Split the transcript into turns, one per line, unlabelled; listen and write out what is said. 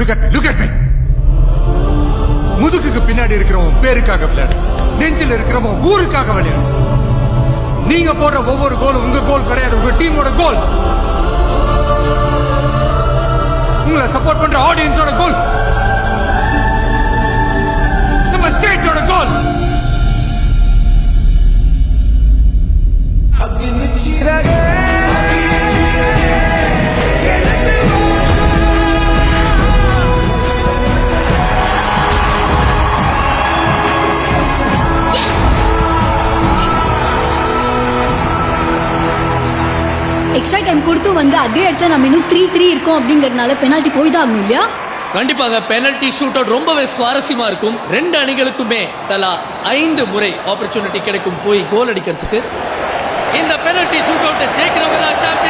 Look at me. முதுகுக்கு பின்னாடி இருக்கிறவன் பேருக்காக விளையாடு, நெஞ்சில் இருக்கிறவன் ஊருக்காக விளையாடு. நீங்க போடுற ஒவ்வொரு கோலும் உங்க கோல் கிடையாது, உங்க டீமோட கோல். உங்களை சப்போர்ட் பண்ற ஆடியன்ஸோட கோல், நம்ம ஸ்டேட்டோட கோல்.
எக்ஸ்ட்ரா டைம் கொடுத்து வந்து அதே இடத்துல நம்ம இன்னும் 3-3 இருக்கோம் அப்படிங்கறதுனால பெனால்டி போய் தான் ஆகணும் இல்லையா?
கண்டிப்பாக பெனல்டி ஷூட் அவுட் ரொம்பவே சுவாரஸ்யமா இருக்கும். ரெண்டு அணிகளுக்குமே தலா 5 முறை ஆப்பர்ச்சுனிட்டி கிடைக்கும் போய் கோல் அடிக்கிறதுக்கு. இந்த பெனல்டி ஷூட் அவுட் ஜெயிக்கிறவங்க தான் சாம்பியன்.